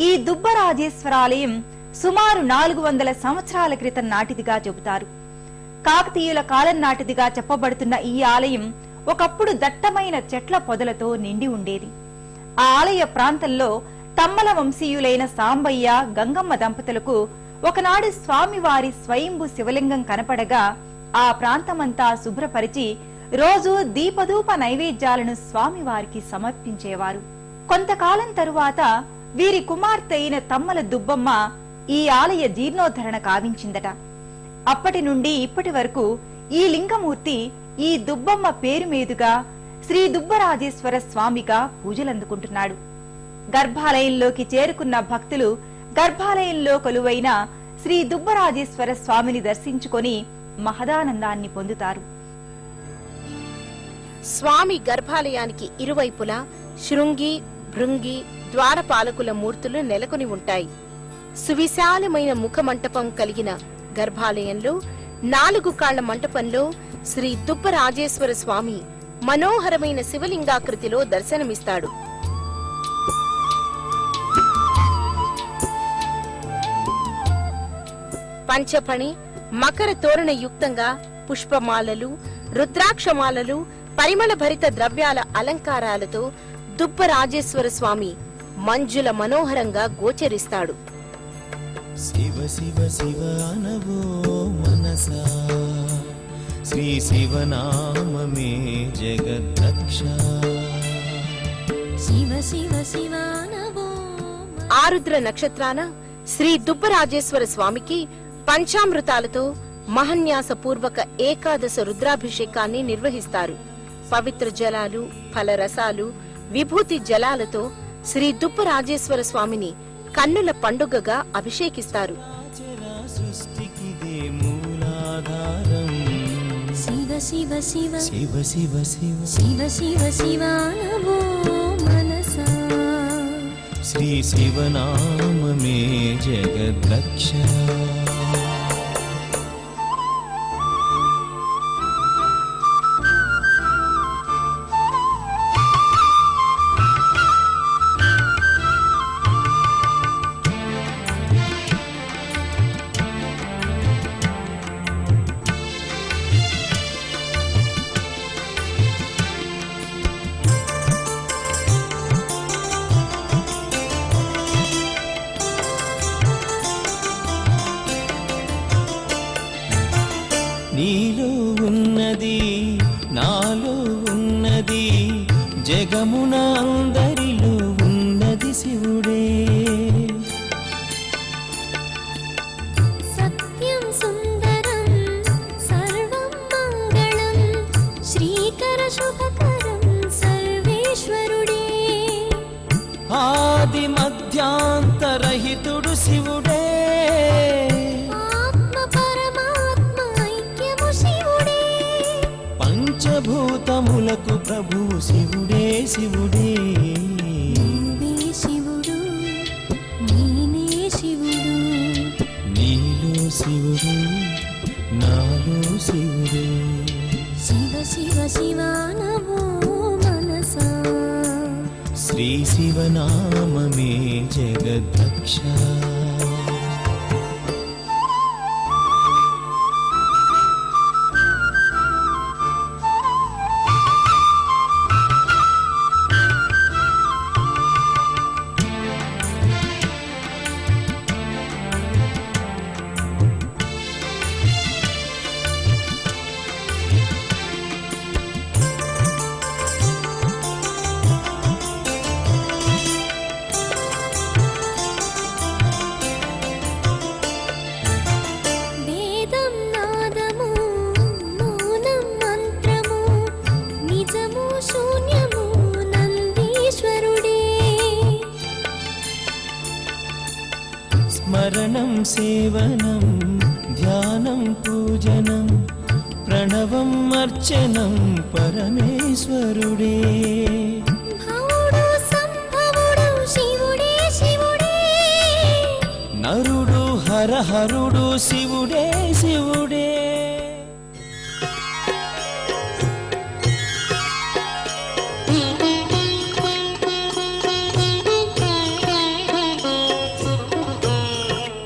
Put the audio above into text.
ఈ దుబ్బరాజేశ్వరాలయం సుమారు 400 సంవత్సరాల క్రితం నాటిదిగా చెబుతారు. కాకతీయుల కాలం నాటిదిగా చెప్పబడుతున్న ఈ ఆలయం ఒకప్పుడు దట్టమైన చెట్ల పొదలతో నిండి ఉండేది. ఆ ఆలయ ప్రాంతంలో తమ్మల వంశీయులైన సాంబయ్య, గంగమ్మ దంపతులకు ఒకనాడు స్వామివారి స్వయంభు శివలింగం కనపడగా ఆ ప్రాంతమంతా శుభ్రపరిచి రోజు దీపధూప నైవేద్యాలను స్వామివారికి సమర్పించేవారు. కొంతకాలం తరువాత వీరి కుమార్తె అయిన తమ్మల దుబ్బమ్మ ఈ ఆలయ జీర్ణోద్ధరణ కావించిందట. అప్పటి నుండి ఇప్పటి వరకు ఈ లింగమూర్తి ఈ దుబ్బమ్మ పేరు మీదుగా శ్రీ దుబ్బరాజేశ్వర స్వామిగా పూజలందుకుంటున్నాడు. గర్భాలయంలోకి చేరుకున్న భక్తులు గర్భాలయంలో కొలువైన శ్రీ దుబ్బరాజేశ్వర స్వామిని దర్శించుకొని మహదానందాన్ని పొందుతారు. స్వామి గర్భాలయానికి ఇరువైపులా శృంగి, భృంగి, ద్వారపాలకుల మూర్తులు నెలకొని ఉంటాయి. సువిశాలమైన ముఖమంటపం కలిగిన గర్భాలయంలో 4 కాళ్ల మంటపంలో శ్రీ దుబ్బరాజేశ్వర స్వామి మనోహరమైన శివలింగాకృతిలో దర్శనమిస్తాడు. పంచపణి, మకర తోరణ యుక్తంగా పుష్పమాలలు, రుద్రాక్షమాలలు, పరిమళ భరిత ద్రవ్యాల అలంకారాలతో దుబ్బరాజేశ్వర స్వామి మంజుల మనోహరంగా గోచరిస్తాడు. శివ శివ శివ అనవో మనసా, శ్రీ శివనామమే జగద్రక్ష. శివ శివ శివ అనవో. ఆరుద్ర నక్షత్రాన శ్రీ దుబ్బరాజేశ్వర స్వామికి పంచామృతాలతో మహన్యాసపూర్వక ఏకాదశ రుద్రాభిషేకాన్ని నిర్వహిస్తారు. పవిత్ర జలాలు, ఫలరసాలు, విభూతి జలాలతో శ్రీ దుబ్బరాజేశ్వర స్వామిని కన్నుల పండుగగా అభిషేకిస్తారు. శివ శివ శివ శివ శివ శివ శివ శివ శివ నమో మనసా, శ్రీ శివనామమే జగద్రక్ష. నీలో ఉన్నది నాలో ఉన్నది, జగమున అందరిలో ఉన్నది శివుడే. సత్యం సుందరం సర్వం మంగళం, శ్రీకర శుభకరం సర్వేశ్వరుడే. ఆది మధ్యాంతరహితుడు శివుడే, పంచభూతములకు ప్రభు శివుడే శివుడే. నువ్వే శివుడు, నేనే శివుడు, నీలో శివుడు నాలో శివుడు. శివ శివ శివ నమో మనసా, శ్రీ శివనామమే జగద్రక్ష. స్మరణం సేవనం ధ్యానం పూజనం ప్రణవం అర్చనం పరమేశ్వరుడే. నరుడు హరహరుడు శివుడే శివుడే.